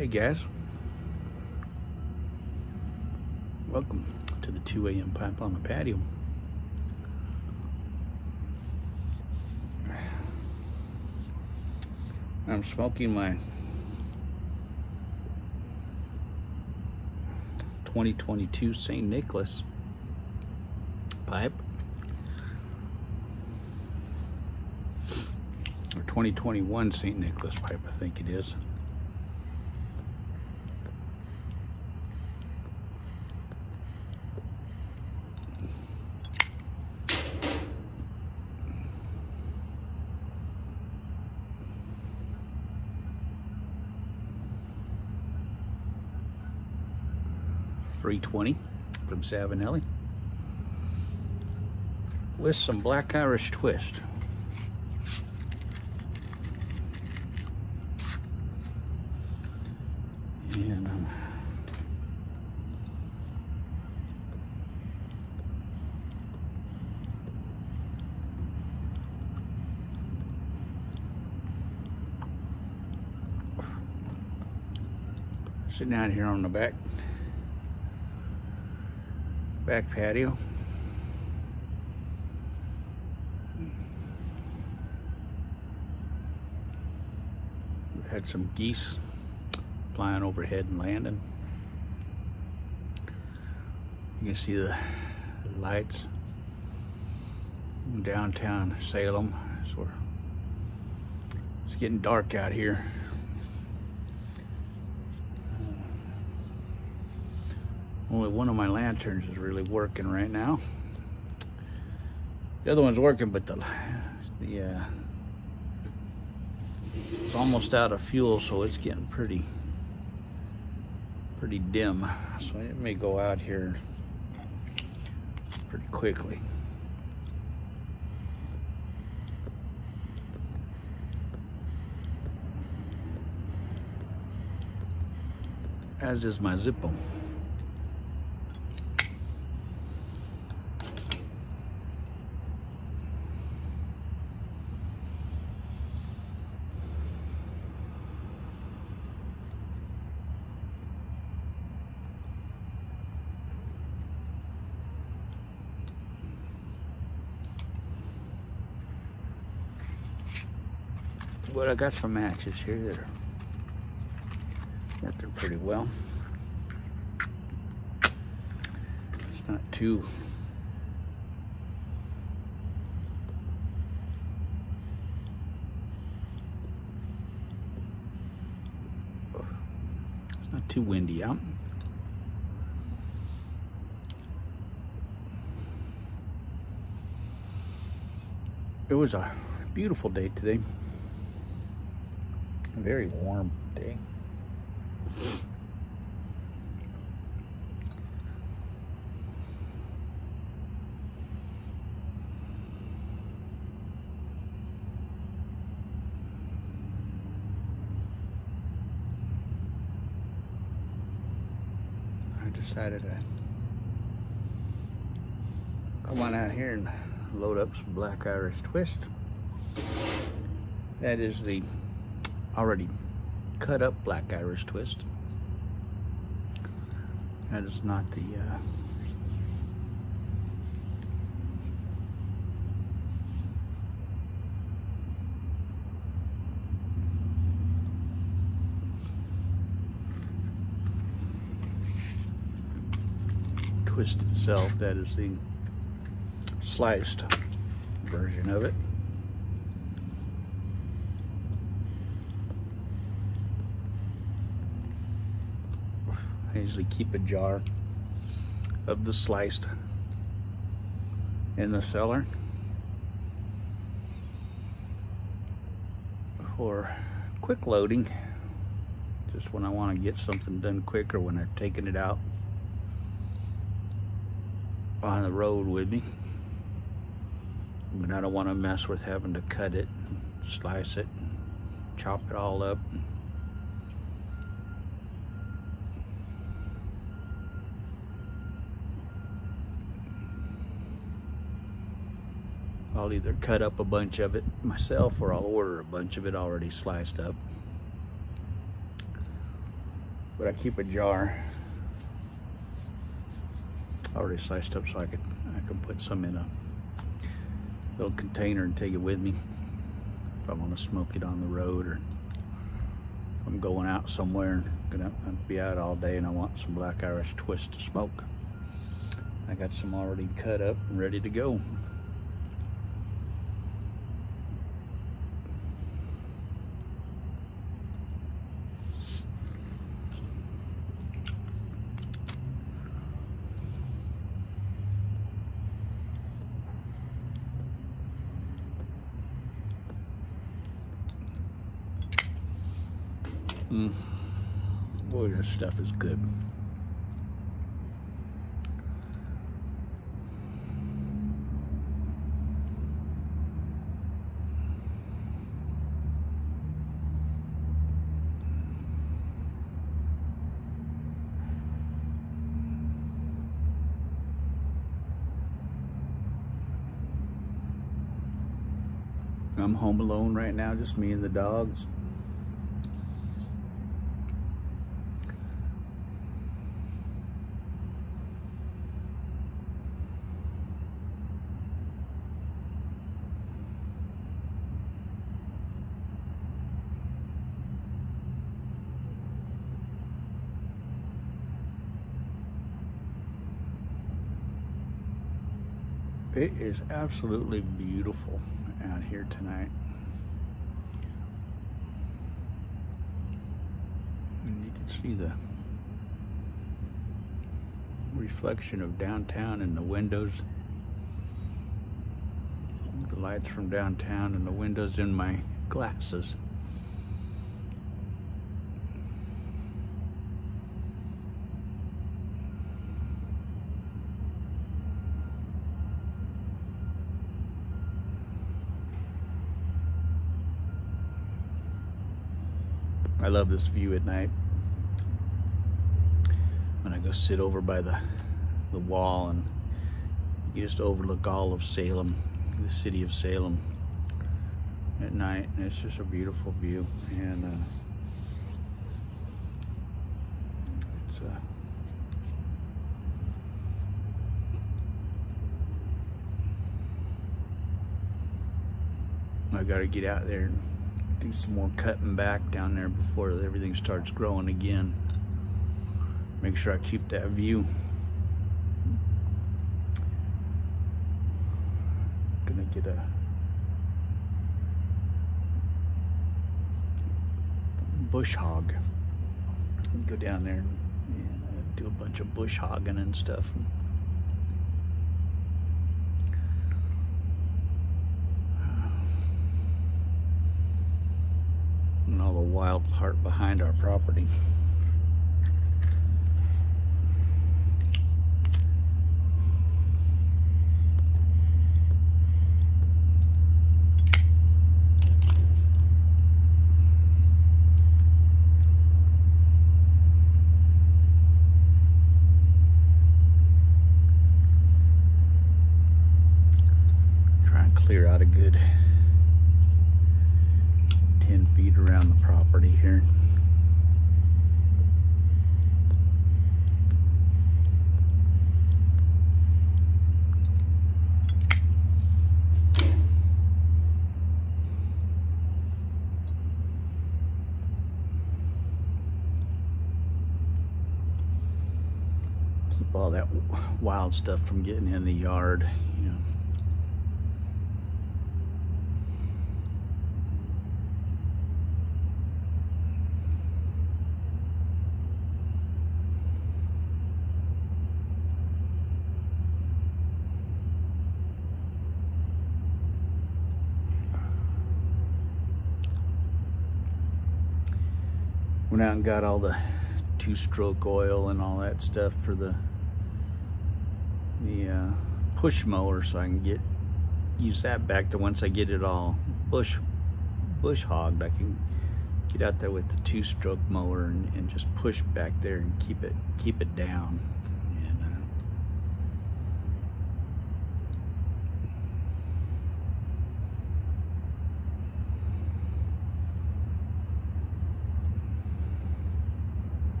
Hey guys, welcome to the 2 a.m. pipe on the patio. I'm smoking my 2022 St. Nicholas pipe, or 2021 St. Nicholas pipe, I think it is. $3.20 from Savinelli with some Black Irish twist. And sitting out here on the back patio. We've had some geese flying overhead and landing. You can see the lights in downtown Salem. It's getting dark out here. Only one of my lanterns is really working right now. The other one's working, but it's almost out of fuel, so it's getting pretty dim. So it may go out here pretty quickly. As is my Zippo. But I got some matches here that are working pretty well. It's not too windy out. It was a beautiful day today. A very warm day. I decided to come on out here and load up some Black Irish twist. That is the already cut up Black Irish twist. That is not the twist itself. That is the sliced version of it. I usually keep a jar of the sliced in the cellar for quick loading, just when I want to get something done quick, or when I'm taking it out on the road with me. But I don't want to mess with having to cut it, slice it, chop it all up. I'll either cut up a bunch of it myself, or I'll order a bunch of it already sliced up. but I keep a jar already sliced up so I can put some in a little container and take it with me if I want to smoke it on the road, or if I'm going out somewhere and gonna be out all day and I want some Black Irish Twist to smoke. I got some already cut up and ready to go. Boy, this stuff is good. I'm home alone right now, just me and the dogs. It is absolutely beautiful out here tonight. And you can see the reflection of downtown in the windows. The lights from downtown and the windows in my glasses. I love this view at night. When I go sit over by the wall and you just overlook all of Salem, the city of Salem at night, and it's just a beautiful view. And I gotta get out there and do some more cutting back down there before everything starts growing again. Make sure I keep that view. Gonna get a bush hog. Go down there and do a bunch of bush hogging and stuff. And all the wild part behind our property. Try and clear out a good 10 feet around the property here. Keep all that wild stuff from getting in the yard, you know. Went out and got all the two-stroke oil and all that stuff for the push mower, so I can use that back to, once I get it all bush hogged, I can get out there with the two-stroke mower and just push back there and keep it down.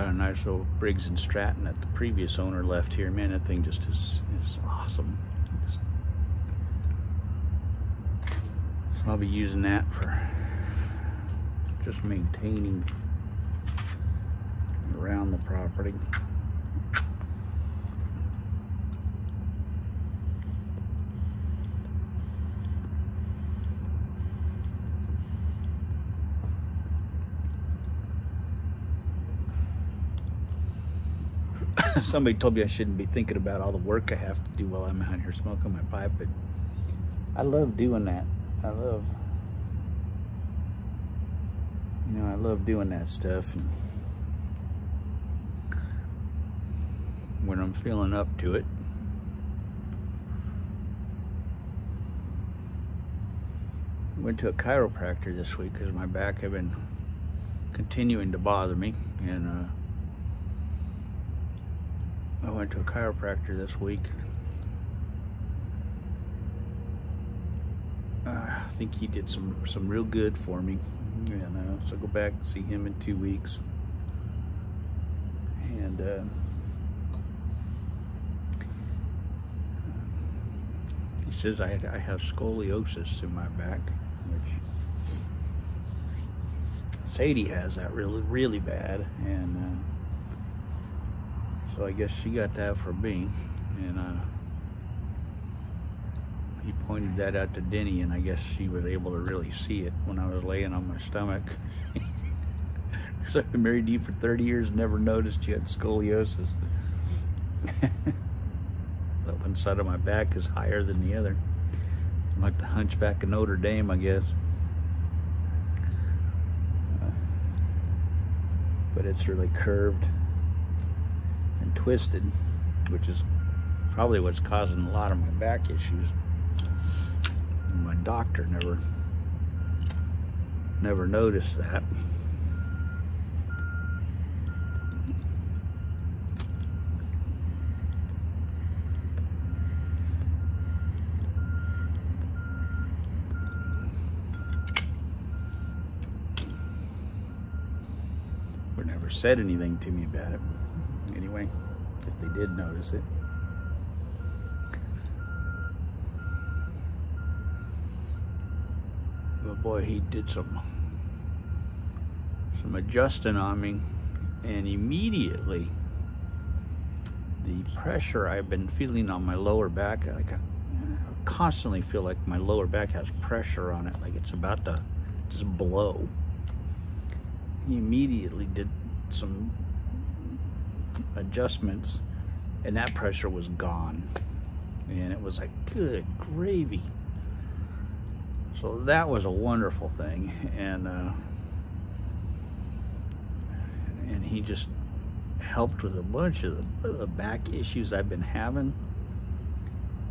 got a nice little Briggs & Stratton that the previous owner left here. Man, that thing just is awesome. So I'll be using that for just maintaining around the property. Somebody told me I shouldn't be thinking about all the work I have to do while I'm out here smoking my pipe, but I love doing that. I love doing that stuff, and when I'm feeling up to it. Went to a chiropractor this week because my back had been continuing to bother me, and I went to a chiropractor this week. I think he did some real good for me, and so I'll go back and see him in 2 weeks. And he says I have scoliosis in my back, which Sadie has that really bad, and so I guess she got that for me, and he pointed that out to Denny, and I guess she was able to really see it when I was laying on my stomach. So I've been married to you for 30 years, never noticed you had scoliosis. That one side of my back is higher than the other. I'm like the Hunchback of Notre Dame, I guess. But it's really curved and twisted, which is probably what's causing a lot of my back issues. And my doctor never noticed that. Or never said anything to me about it. Anyway, if they did notice it. But boy, he did some adjusting on me, and immediately the pressure I've been feeling on my lower back, like I constantly feel like my lower back has pressure on it, like it's about to just blow. He immediately did some adjustments, and that pressure was gone, and it was like, good gravy. So that was a wonderful thing, and he just helped with a bunch of the back issues I've been having.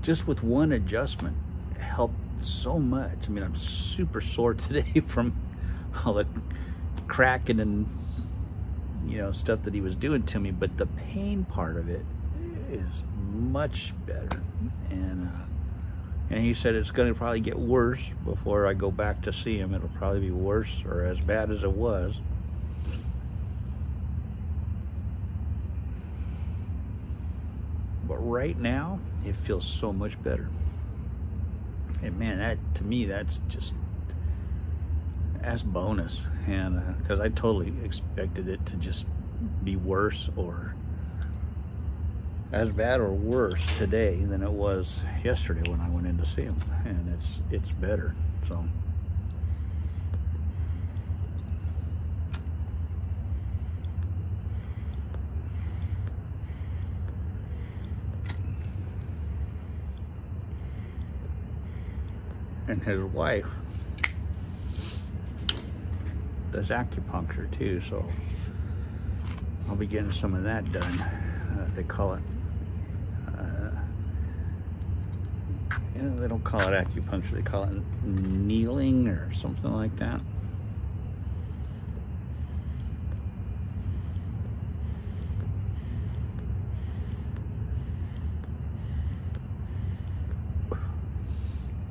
Just with one adjustment, it helped so much. I mean, I'm super sore today from all the cracking and stuff that he was doing to me, but the pain part of it is much better. And he said it's going to probably get worse before I go back to see him. It'll probably be worse or as bad as it was. But right now, it feels so much better. And man, that to me, that's bonus. And because I totally expected it to just be worse or as bad or worse today than it was yesterday when I went in to see him, and it's better. So and his wife does acupuncture too, so I'll be getting some of that done. They call it they don't call it acupuncture, they call it kneeling or something like that.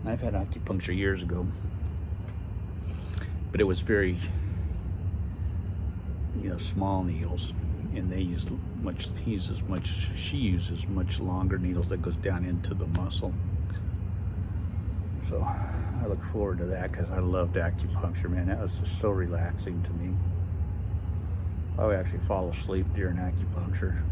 I've had acupuncture years ago, but it was very, small needles, and they use she uses much longer needles that goes down into the muscle. So I look forward to that because I loved acupuncture, man. That was just so relaxing to me. I would actually fall asleep during acupuncture.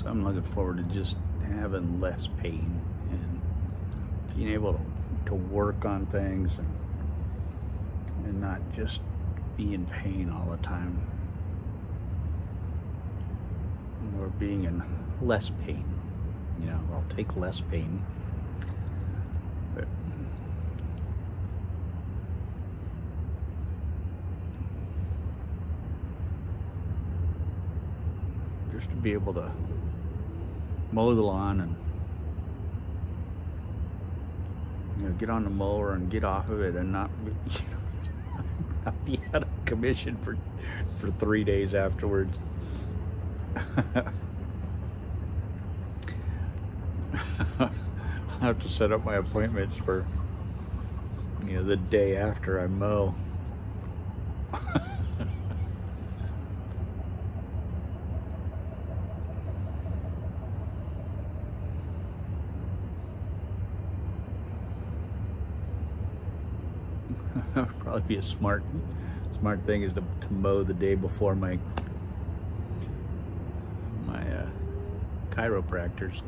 I'm looking forward to just having less pain and being able to work on things and not just be in pain all the time, or being in less pain. You know, I'll take less pain, but just to be able to mow the lawn and, you know, get on the mower and get off of it and not, you know, not be out of commission for 3 days afterwards. I'll have to set up my appointments for, you know, the day after I mow. Probably be a smart thing is to mow the day before my chiropractors.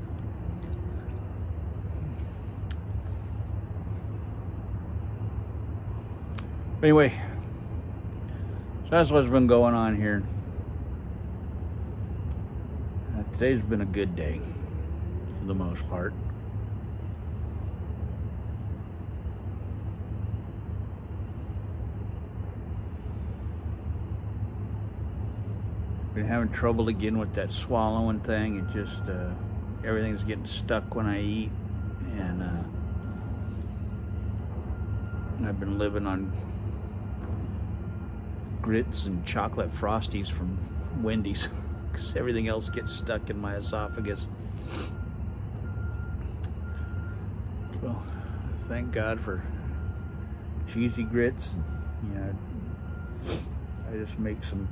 Anyway, so that's what's been going on here. Today's been a good day for the most part. Been having trouble again with that swallowing thing. It just everything's getting stuck when I eat, and I've been living on grits and chocolate Frosties from Wendy's because everything else gets stuck in my esophagus. So thank God for cheesy grits. And, you know, I just make some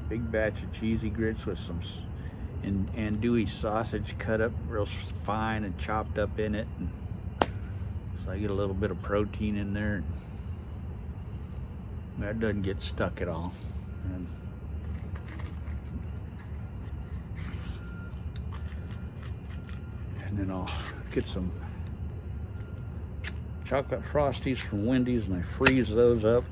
big batch of cheesy grits with some andouille sausage cut up real fine and chopped up in it, and so I get a little bit of protein in there. That doesn't get stuck at all. And then I'll get some chocolate Frosties from Wendy's and I freeze those up.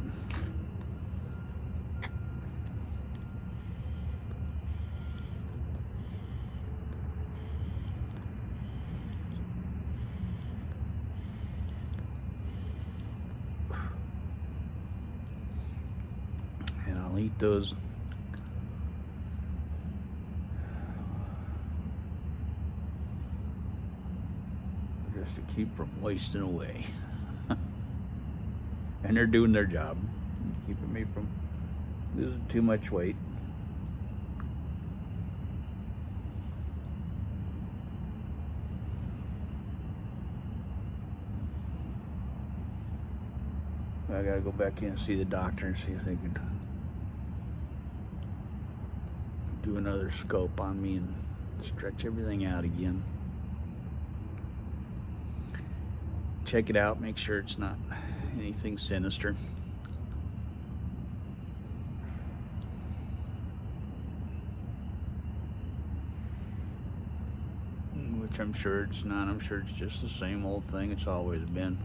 I'll eat those just to keep from wasting away. And they're doing their job, keeping me from losing too much weight. I gotta go back in and see the doctor and see if they can do another scope on me and stretch everything out again. Check it out, make sure it's not anything sinister. Which I'm sure it's not. I'm sure it's just the same old thing it's always been.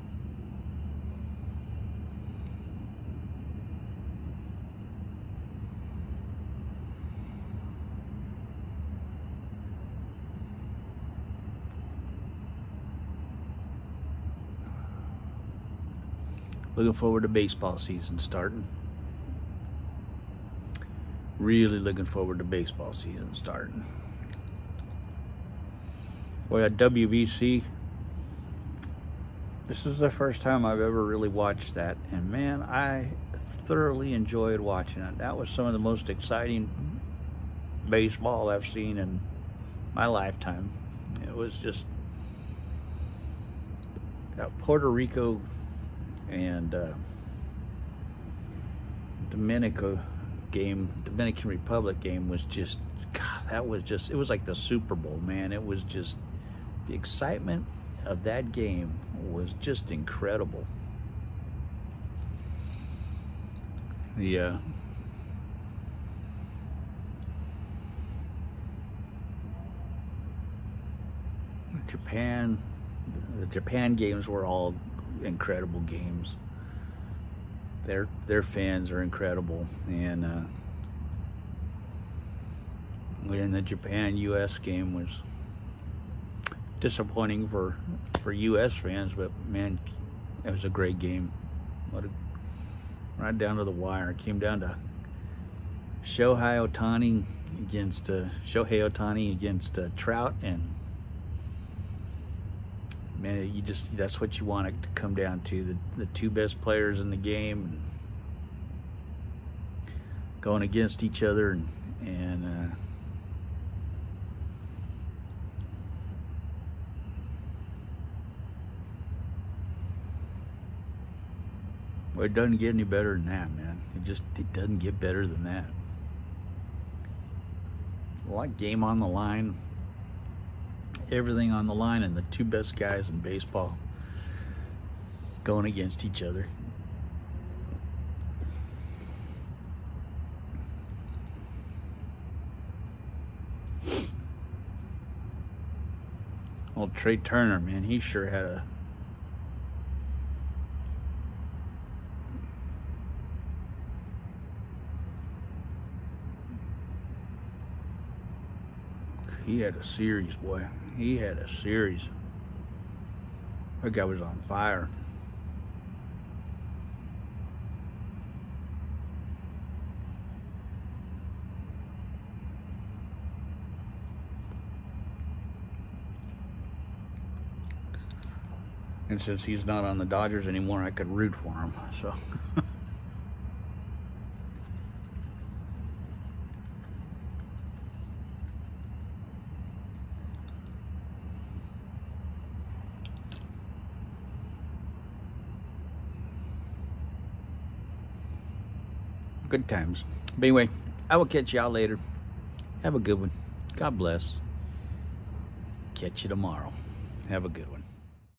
Looking forward to baseball season starting. Really looking forward to baseball season starting. Boy, at WBC, this is the first time I've ever really watched that, and man, I thoroughly enjoyed watching it. That was some of the most exciting baseball I've seen in my lifetime. It was just that Puerto Rico and Dominican Republic game was just, God, that was just, it was like the Super Bowl, man. It was just, the excitement of that game was just incredible. The Japan games were all incredible games. Their fans are incredible, and when the Japan-US game was disappointing for US fans, but man, it was a great game. Right down to the wire. It came down to Shohei Ohtani against Trout, and man, that's what you want it to come down to, the two best players in the game going against each other, and well, it doesn't get any better than that, man. It doesn't get better than that. A lot game on the line, everything on the line, and the two best guys in baseball going against each other. Old Trey Turner, man, he sure had a series, boy. He had a series. That guy was on fire. And since he's not on the Dodgers anymore, I could root for him, so. Good times. But anyway, I will catch y'all later. Have a good one. God bless. Catch you tomorrow. Have a good one.